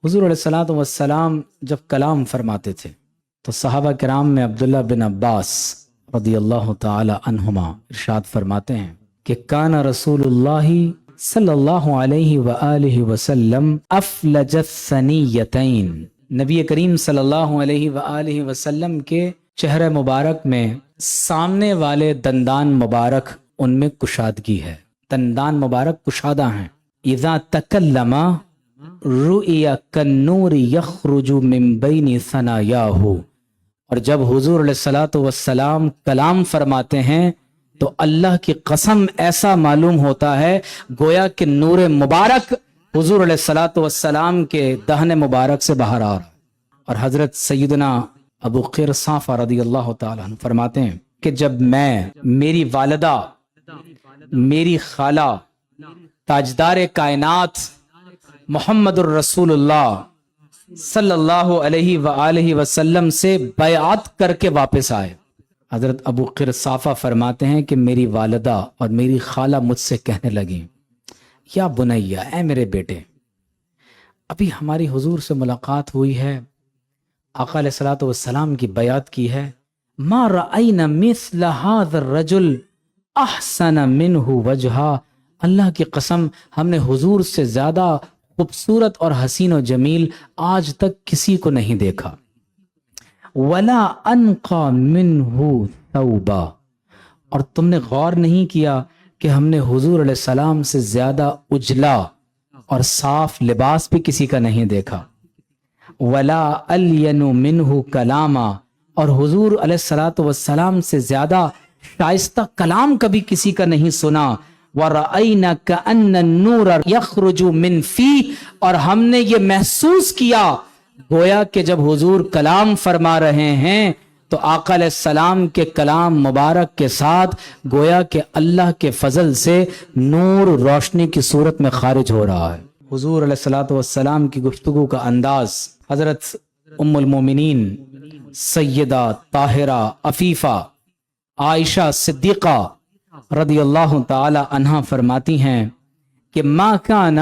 حضور علیہ الصلوۃ والسلام جب کلام فرماتے تھے تو صحابہ کرام میں عبداللہ بن عباس رضی اللہ تعالی عنہما ارشاد فرماتے ہیں کہ کان رسول اللہ صلی اللہ علیہ وآلہ وسلم افلج الثنیتین، نبی کریم صلی اللہ علیہ وآلہ وسلم کے چہرہ مبارک میں سامنے والے دندان مبارک ان میں کشادگی ہے، دندان مبارک کشادہ ہیں۔ اذا تکلم رؤیا کالنور یخرج من بین ثنایاہ، اور جب حضور علیہ الصلوۃ والسلام کلام فرماتے ہیں تو اللہ کی قسم ایسا معلوم ہوتا ہے گویا کہ نور مبارک حضور علیہ الصلوۃ والسلام کے دہن مبارک سے باہر آ رہا ہے۔ اور حضرت سیدنا ابو قرصافہ رضی اللہ تعالیٰ عنہ فرماتے ہیں کہ جب میں، میری والدہ، میری خالہ، تاجدار کائنات محمد الرسول اللہ صلی اللہ علیہ وآلہ وسلم سے بیعت کر کے واپس آئے، حضرت ابو قرصافہ فرماتے ہیں کہ میری والدہ اور میری خالہ مجھ سے کہنے لگیں، یا بنیا، اے میرے بیٹے، ابھی ہماری حضور سے ملاقات ہوئی ہے، آقا علیہ الصلوۃ والسلام کی بیعت کی ہے، ما رأینا مثل هذا الرجل احسن منہ وجہا، اللہ کی قسم ہم نے حضور سے زیادہ خوبصورت اور حسین و جمیل آج تک کسی کو نہیں دیکھا، ولا انقى منہ ثوبا، اور تم نے غور نہیں کیا کہ ہم نے حضور علیہ السلام سے زیادہ اجلا اور صاف لباس بھی کسی کا نہیں دیکھا، ولا الین منہ کلاما، اور حضور علیہ الصلوۃ والسلام سے زیادہ شائستہ کلام کبھی کسی کا نہیں سنا، وَرَأَيْنَا كَأَنَّ النُّورَ يَخْرُجُ مِنْ فِيهِ، اور ہم نے یہ محسوس کیا گویا کہ جب حضور کلام فرما رہے ہیں تو آقا علیہ السلام کے کلام مبارک کے ساتھ گویا کہ اللہ کے فضل سے نور روشنی کی صورت میں خارج ہو رہا ہے۔ حضور علیہ الصلوۃ والسلام کی گفتگو کا انداز حضرت ام المومنین سیدہ طاہرہ عفیفہ عائشہ صدیقہ رضی اللہ تعالی عنہا فرماتی ہیں کہ ما کان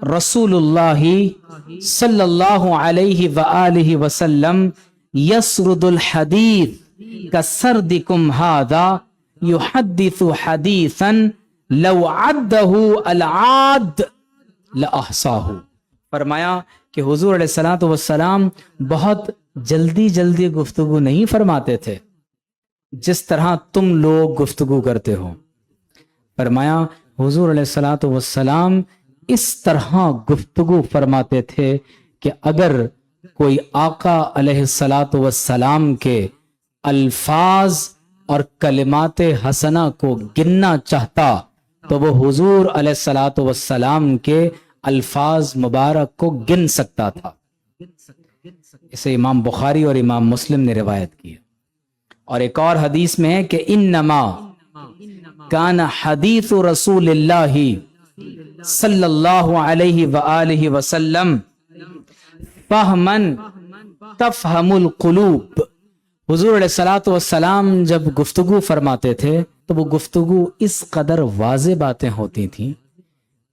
رسول اللہ صلی اللہ علیہ وآلہ وسلم یسرد الحدیث کسردکم ھذا یحدث حدیثا لو عدہ العاد لاحصاہ، فرمایا کہ حضور علیہ الصلوۃ والسلام بہت جلدی جلدی گفتگو نہیں فرماتے تھے جس طرح تم لوگ گفتگو کرتے ہو، فرمایا حضور علیہ الصلوۃ والسلام اس طرح گفتگو فرماتے تھے کہ اگر کوئی آقا علیہ الصلوۃ والسلام کے الفاظ اور کلمات حسنہ کو گننا چاہتا تو وہ حضور علیہ الصلوۃ والسلام کے الفاظ مبارک کو گن سکتا تھا۔ اسے امام بخاری اور امام مسلم نے روایت کی ہے۔ اور ایک اور حدیث میں ہے کہ انما کان حدیث رسول اللہ صلی اللہ علیہ وآلہ وسلم فہما تفہم القلوب، حضور علیہ الصلوۃ والسلام جب گفتگو فرماتے تھے تو وہ گفتگو اس قدر واضح باتیں ہوتی تھیں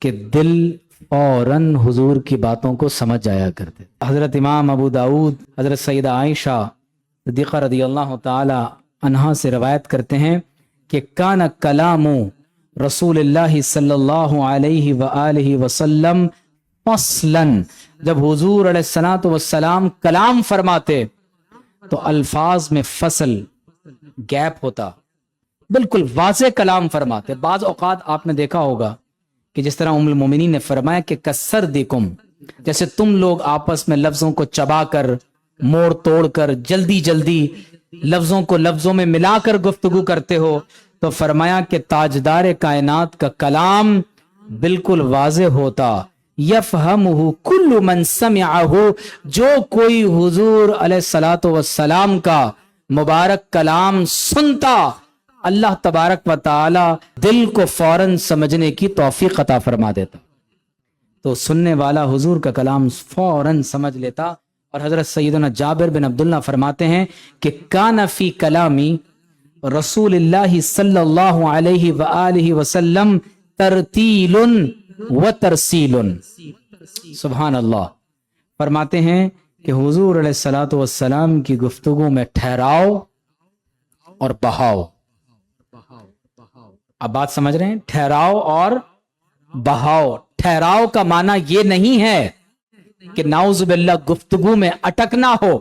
کہ دل فوراً حضور کی باتوں کو سمجھ جایا کرتے۔ حضرت امام ابو داؤد حضرت سیدہ عائشہ صدیقہ رضی اللہ تعالی عنہا سے روایت کرتے ہیں کہ کان کلام رسول اللہ صلی اللہ علیہ وآلہ وسلم فصلا، جب حضور علیہ الصلوۃ والسلام کلام فرماتے تو الفاظ میں فصل گیپ ہوتا، بالکل واضح کلام فرماتے۔ بعض اوقات آپ نے دیکھا ہوگا کہ جس طرح ام المومنین نے فرمایا کہ کسردکم، جیسے تم لوگ آپس میں لفظوں کو چبا کر موڑ توڑ کر جلدی جلدی لفظوں کو لفظوں میں ملا کر گفتگو کرتے ہو، تو فرمایا کہ تاجدار کائنات کا کلام بالکل واضح ہوتا، یفہمہ کل من سمعہ، جو کوئی حضور علیہ الصلوۃ والسلام کا مبارک کلام سنتا اللہ تبارک و تعالی دل کو فوراً سمجھنے کی توفیق عطا فرما دیتا، تو سننے والا حضور کا کلام فوراً سمجھ لیتا۔ اور حضرت سیدنا جابر بن عبداللہ فرماتے ہیں کہ کان فی کلامی رسول اللہ صلی اللہ علیہ وآلہ وسلم ترتیل و ترسیل، سبحان اللہ، فرماتے ہیں کہ حضور علیہ الصلوۃ والسلام کی گفتگو میں ٹھہراؤ اور بہاؤ. اب بات سمجھ رہے ہیں؟ ٹھہراؤ اور بہاؤ. ٹھہراؤ کا معنی یہ نہیں ہے کہ نعوذ باللہ گفتگو میں اٹکنا ہو،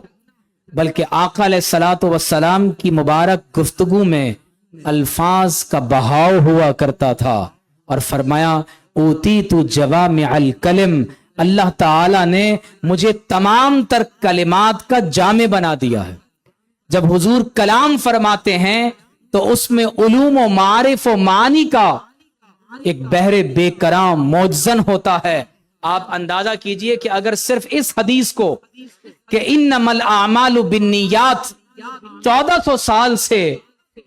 بلکہ آقا علیہ الصلوۃ والسلام کی مبارک گفتگو میں الفاظ کا بہاؤ ہوا کرتا تھا. اور فرمایا اوتیت جوامع الکلم، اللہ تعالی نے مجھے تمام تر کلمات کا جامع بنا دیا ہے. جب حضور کلام فرماتے ہیں تو اس میں علوم و معارف و معانی کا ایک بحر بے کرام موجزن ہوتا ہے. آپ اندازہ کیجئے کہ اگر صرف اس حدیث کو کہ انما الاعمال بالنیات 1400 سال سے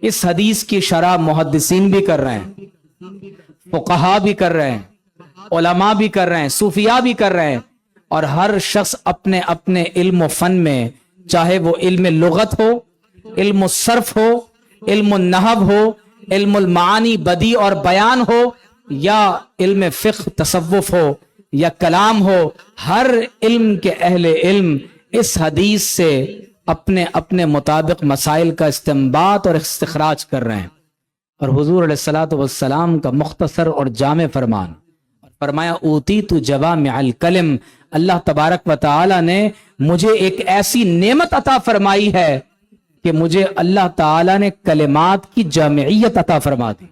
اس حدیث کی شرح محدثین بھی کر رہے ہیں، فقہا بھی کر رہے ہیں، علماء بھی کر رہے ہیں، صوفیاء بھی کر رہے ہیں، اور ہر شخص اپنے اپنے علم و فن میں، چاہے وہ علم لغت ہو، علم الصرف ہو، علم النحو ہو، علم المعانی بدیع اور بیان ہو، یا علم فقہ تصوف ہو، یا کلام ہو، ہر علم کے اہل علم اس حدیث سے اپنے اپنے مطابق مسائل کا استنباط اور استخراج کر رہے ہیں. اور حضور علیہ الصلوۃ والسلام کا مختصر اور جامع فرمان، فرمایا اوتیت جوامع الکلم، اللہ تبارک و تعالی نے مجھے ایک ایسی نعمت عطا فرمائی ہے کہ مجھے اللہ تعالی نے کلمات کی جامعیت عطا فرما دی.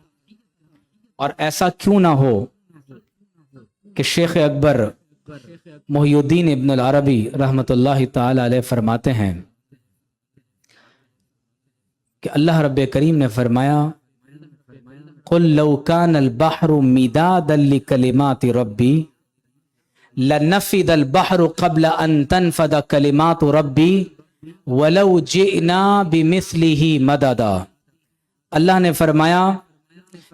اور ایسا کیوں نہ ہو کہ شیخ اکبر محی الدین ابن العربی رحمت اللہ تعالی علیہ فرماتے ہیں کہ اللہ رب کریم نے فرمایا قل لو كان البحر مدادا لكلمات ربی لنفد البحر قبل ان تنفد كلمات ربی ولو جئنا بمثله مددا. اللہ نے فرمایا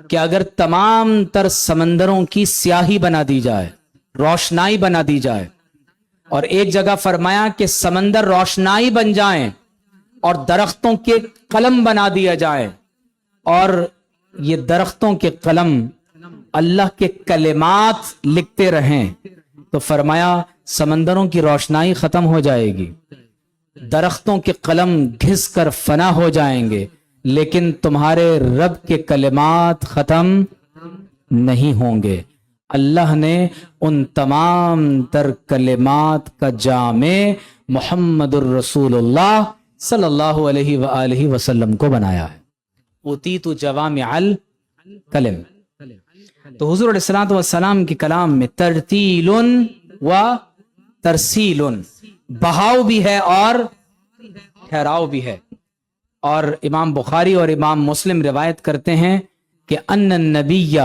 کہ اگر تمام تر سمندروں کی سیاہی بنا دی جائے، روشنائی بنا دی جائے، اور ایک جگہ فرمایا کہ سمندر روشنائی بن جائیں اور درختوں کے قلم بنا دیا جائے، اور یہ درختوں کے قلم اللہ کے کلمات لکھتے رہیں، تو فرمایا سمندروں کی روشنائی ختم ہو جائے گی، درختوں کے قلم گھس کر فنا ہو جائیں گے، لیکن تمہارے رب کے کلمات ختم نہیں ہوں گے. اللہ نے ان تمام تر کلمات کا جامع محمد الرسول اللہ صلی اللہ علیہ وآلہ وسلم کو بنایا ہے. اوتیت جوامع الکلم. تو حضور علیہ الصلوۃ والسلام کے کلام میں ترتیل و ترسیل، بہاؤ بھی ہے اور ٹھہراؤ بھی ہے. اور امام بخاری اور امام مسلم روایت کرتے ہیں کہ ان النبی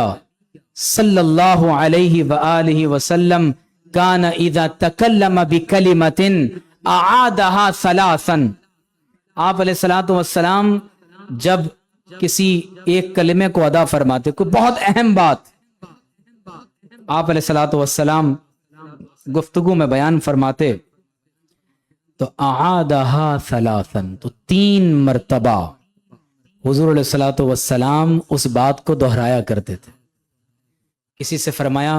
صلی اللہ علیہ وآلہ وسلم کان اذا تکلم بکلمۃ اعادها ثلاثا. آپ علیہ الصلوۃ والسلام جب کسی ایک کلمے کو ادا فرماتے، کوئی بہت اہم بات آپ علیہ الصلوۃ والسلام گفتگو میں بیان فرماتے تو اعادها ثلاثا، تو 3 مرتبہ حضور علیہ الصلوۃ والسلام اس بات کو دہرایا کرتے تھے. کسی سے فرمایا،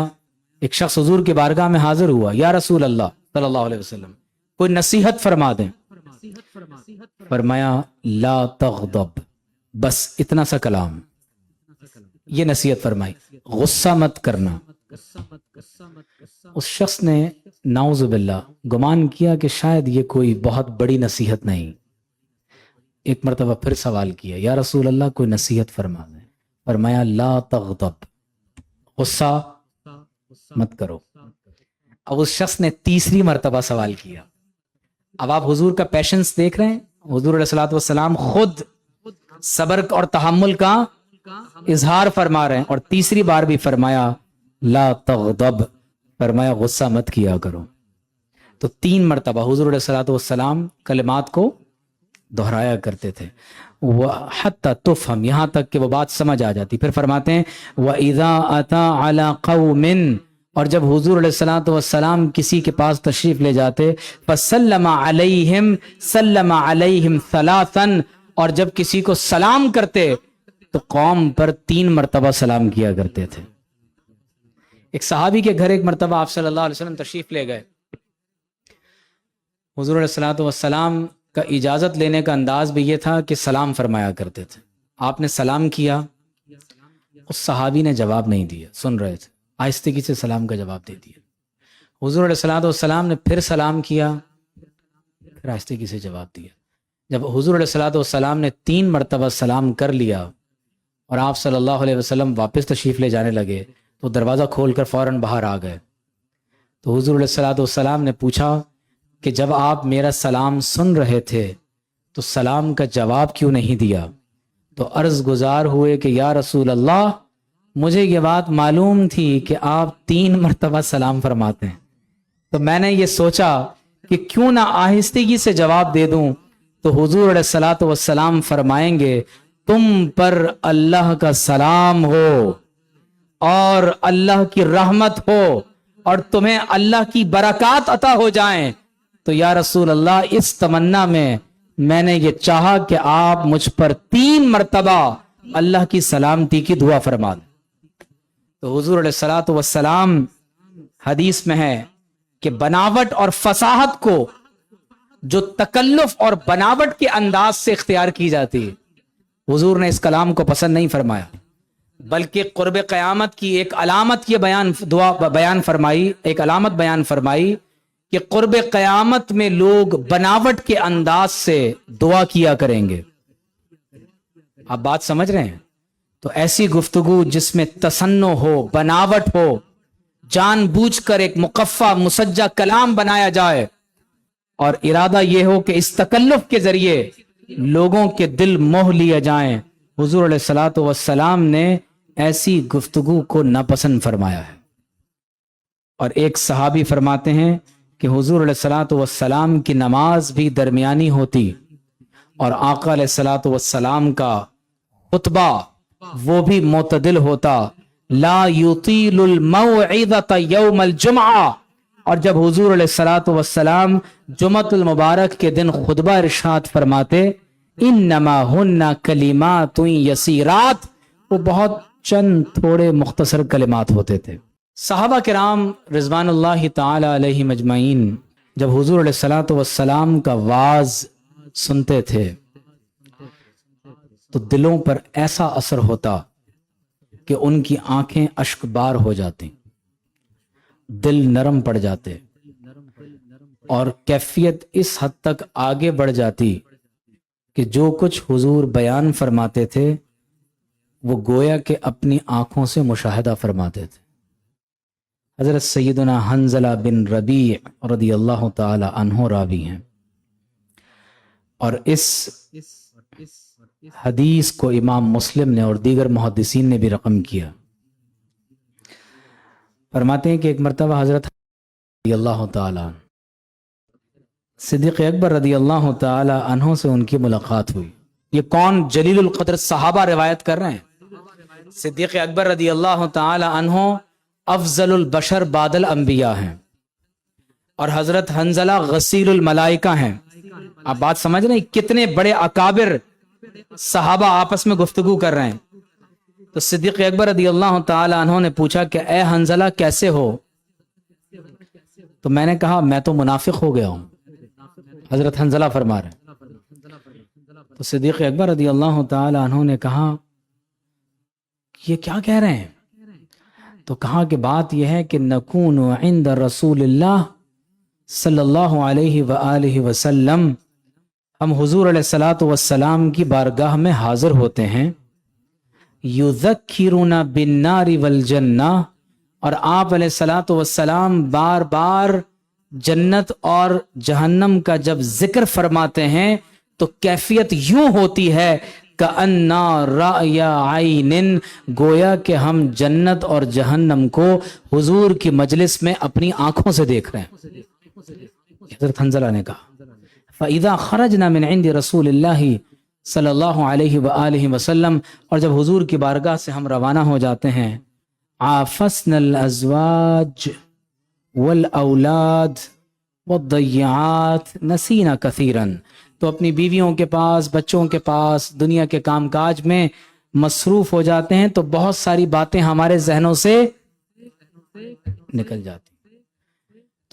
ایک شخص حضور کی بارگاہ میں حاضر ہوا، یا رسول اللہ صلی اللہ علیہ وسلم کوئی نصیحت فرما دیں. فرمایا لا تغضب، بس اتنا سا کلام، یہ نصیحت فرمائی، غصہ مت کرنا. اس شخص نے نعوذ باللہ گمان کیا کہ شاید یہ کوئی بہت بڑی نصیحت نہیں. ایک مرتبہ پھر سوال کیا، یا رسول اللہ کوئی نصیحت فرما دیں. فرمایا لا تغضب، غصہ مت کرو. اب اس شخص نے تیسری مرتبہ سوال کیا. اب آپ حضور کا پیشنس دیکھ رہے ہیں، حضور علیہ الصلوۃ والسلام خود صبر اور تحمل کا اظہار فرما رہے ہیں، اور تیسری بار بھی فرمایا لا تغضب، فرمایا غصہ مت کیا کرو. تو 3 مرتبہ حضور علیہ الصلوۃ والسلام کلمات کو دہرایا کرتے تھے. وَحَتَّى تُفْهَمْ، یہاں تک کہ وہ بات سمجھ آ جاتی. پھر فرماتے ہیں وَإِذَا أَتَى عَلَى قَوْمٍ، اور جب حضور علیہ الصلوۃ والسلام کسی کے پاس تشریف لے جاتے، فَسَلَّمَ عَلَيْهِمْ سَلَّمَ عَلَيْهِمْ ثَلَاثًا، اور جب کسی کو سلام کرتے تو قوم پر 3 مرتبہ سلام کیا کرتے تھے. ایک صحابی کے گھر ایک مرتبہ آپ صلی اللہ علیہ وسلم تشریف لے گئے، حضور علیہ الصلوۃ والسلام کا اجازت لینے کا انداز بھی یہ تھا کہ سلام فرمایا کرتے تھے. آپ نے سلام کیا، اس صحابی نے جواب نہیں دیا، سن رہے تھے، آہستگی سے سلام کا جواب دے دیا. حضور علیہ الصلوۃ والسلام نے پھر سلام کیا، پھر آہستگی سے جواب دیا. جب حضور علیہ الصلوۃ والسلام نے 3 مرتبہ سلام کر لیا اور آپ صلی اللہ علیہ وسلم واپس تشریف لے جانے لگے تو دروازہ کھول کر فوراً باہر آ گئے. تو حضور علیہ الصلوۃ والسلام نے پوچھا کہ جب آپ میرا سلام سن رہے تھے تو سلام کا جواب کیوں نہیں دیا؟ تو عرض گزار ہوئے کہ یا رسول اللہ، مجھے یہ بات معلوم تھی کہ آپ 3 مرتبہ سلام فرماتے ہیں، تو میں نے یہ سوچا کہ کیوں نہ آہستگی سے جواب دے دوں. تو حضور علیہ الصلوۃ والسلام فرمائیں گے تم پر اللہ کا سلام ہو اور اللہ کی رحمت ہو اور تمہیں اللہ کی برکات عطا ہو جائیں. تو یا رسول اللہ، اس تمنا میں نے یہ چاہا کہ آپ مجھ پر 3 مرتبہ اللہ کی سلامتی کی دعا فرما دیں. تو حضور علیہ الصلوۃ والسلام، حدیث میں ہے کہ بناوٹ اور فصاحت کو جو تکلف اور بناوٹ کے انداز سے اختیار کی جاتی ہے، حضور نے اس کلام کو پسند نہیں فرمایا، بلکہ قرب قیامت کی ایک علامت یہ علامت بیان فرمائی کہ قرب قیامت میں لوگ بناوٹ کے انداز سے دعا کیا کریں گے. آپ بات سمجھ رہے ہیں؟ تو ایسی گفتگو جس میں تصنع ہو، بناوٹ ہو، جان بوجھ کر ایک مقفع مسجع کلام بنایا جائے اور ارادہ یہ ہو کہ اس تکلف کے ذریعے لوگوں کے دل موہ لیے جائیں، حضور علیہ الصلوۃ والسلام نے ایسی گفتگو کو ناپسند فرمایا ہے. اور ایک صحابی فرماتے ہیں کہ حضور علیہ الصلوۃ والسلام کی نماز بھی درمیانی ہوتی اور آقا علیہ الصلوۃ والسلام کا خطبہ وہ بھی معتدل ہوتا. لا یطیل الموعظۃ یوم الجمعہ. اور جب حضور علیہ الصلوۃ والسلام جمعۃ المبارک کے دن خطبہ ارشاد فرماتے، انما ہن کلمات یسیرات، وہ بہت چند تھوڑے مختصر کلمات ہوتے تھے. صحابہ کرام رضوان اللہ تعالی علیہم اجمعین جب حضور علیہ الصلوۃ والسلام کا واعظ سنتے تھے تو دلوں پر ایسا اثر ہوتا کہ ان کی آنکھیں اشک بار ہو جاتی، دل نرم پڑ جاتے اور کیفیت اس حد تک آگے بڑھ جاتی کہ جو کچھ حضور بیان فرماتے تھے وہ گویا کہ اپنی آنکھوں سے مشاہدہ فرماتے تھے. حضرت سیدنا حنظلہ بن ربیع رضی اللہ تعالی عنہ راوی ہیں، اور اس حدیث کو امام مسلم نے اور دیگر محدثین نے بھی رقم کیا. فرماتے ہیں کہ ایک مرتبہ حضرت رضی اللہ تعالی عنہ صدیق اکبر رضی اللہ تعالی عنہ سے ان کی ملاقات ہوئی. یہ کون جلیل القدر صحابہ روایت کر رہے ہیں؟ صدیق اکبر رضی اللہ تعالی عنہ افضل البشر بعد الانبیاء ہیں اور حضرت حنظلہ غسیل الملائکہ ہیں. آپ بات سمجھ رہے ہیں کتنے بڑے اکابر صحابہ آپس میں گفتگو کر رہے ہیں. تو صدیق اکبر رضی اللہ تعالی عنہ نے پوچھا کہ اے حنظلہ کیسے ہو؟ تو میں نے کہا میں تو منافق ہو گیا ہوں. حضرت حنظلہ فرما رہے ہیں. تو صدیق اکبر رضی اللہ تعالی عنہ نے کہا یہ کیا کہہ رہے ہیں؟ تو کہا کہ بات یہ ہے کہ نکون عند رسول اللہ صلی اللہ علیہ وآلہ وسلم، ہم حضور علیہ الصلوۃ والسلام کی بارگاہ میں حاضر ہوتے ہیں، یذکرنا بالنار والجنہ، اور آپ علیہ الصلوۃ والسلام بار بار جنت اور جہنم کا جب ذکر فرماتے ہیں تو کیفیت یوں ہوتی ہے کأننا رأی عین، گویا کہ ہم جنت اور جہنم کو حضور کی مجلس میں اپنی آنکھوں سے دیکھ رہے ہیں. حضرت حنظلہ نے کہا فَإِذَا خَرَجْنَا مِنْ عِنْدِ رَسُولِ اللَّهِ صلی اللہ علیہ وآلہ وسلم، اور جب حضور کی بارگاہ سے ہم روانہ ہو جاتے ہیں، عَافَسْنَا الْأَزْوَاجِ وَالْأَوْلَادِ وَالضَّيِّعَاتِ نَسِينَا كَثِيرًا، تو اپنی بیویوں کے پاس، بچوں کے پاس، دنیا کے کام کاج میں مصروف ہو جاتے ہیں تو بہت ساری باتیں ہمارے ذہنوں سے نکل جاتی.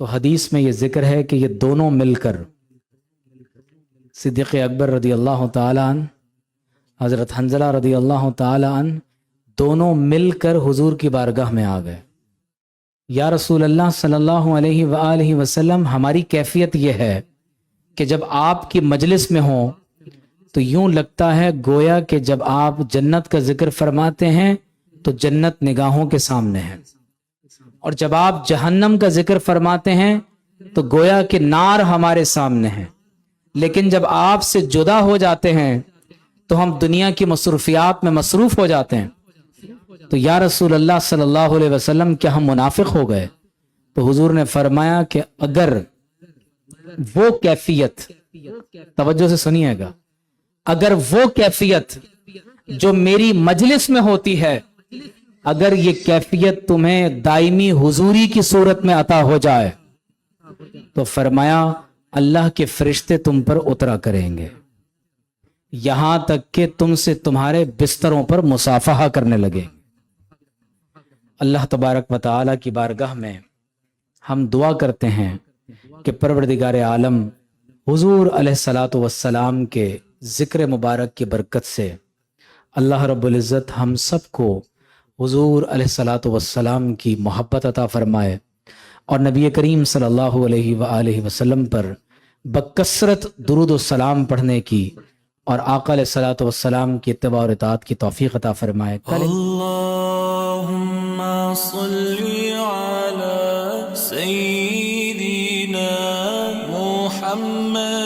تو حدیث میں یہ ذکر ہے کہ یہ دونوں مل کر صدیق اکبر رضی اللہ تعالیٰ عنہ، حضرت حنظلہ رضی اللہ تعالیٰ عنہ، دونوں مل کر حضور کی بارگاہ میں آ گئے۔ یا رسول اللہ صلی اللہ علیہ وآلہ وسلم، ہماری کیفیت یہ ہے کہ جب آپ کی مجلس میں ہوں تو یوں لگتا ہے گویا کہ جب آپ جنت کا ذکر فرماتے ہیں تو جنت نگاہوں کے سامنے ہے، اور جب آپ جہنم کا ذکر فرماتے ہیں تو گویا کہ نار ہمارے سامنے ہے۔ لیکن جب آپ سے جدا ہو جاتے ہیں تو ہم دنیا کی مصروفیات میں مصروف ہو جاتے ہیں۔ تو یا رسول اللہ صلی اللہ علیہ وسلم، کیا ہم منافق ہو گئے؟ تو حضور نے فرمایا کہ اگر وہ کیفیت، توجہ سے سنیے گا، اگر وہ کیفیت جو میری مجلس میں ہوتی ہے، اگر یہ کیفیت تمہیں دائمی حضوری کی صورت میں عطا ہو جائے تو فرمایا اللہ کے فرشتے تم پر اترا کریں گے، یہاں تک کہ تم سے تمہارے بستروں پر مصافحہ کرنے لگے۔ اللہ تبارک و تعالی کی بارگاہ میں ہم دعا کرتے ہیں کہ پروردگار عالم حضور علیہ الصلاۃ والسلام کے ذکر مبارک کی برکت سے اللہ رب العزت ہم سب کو حضور علیہ الصلاۃ والسلام کی محبت عطا فرمائے، اور نبی کریم صلی اللہ علیہ وآلہ وسلم پر بکثرت درود و سلام پڑھنے کی اور آقا علیہ الصلاۃ والسلام کی اتباع اور اطاعت کی توفیق عطا فرمائے۔ اللہم صلی علی سیدنا محمد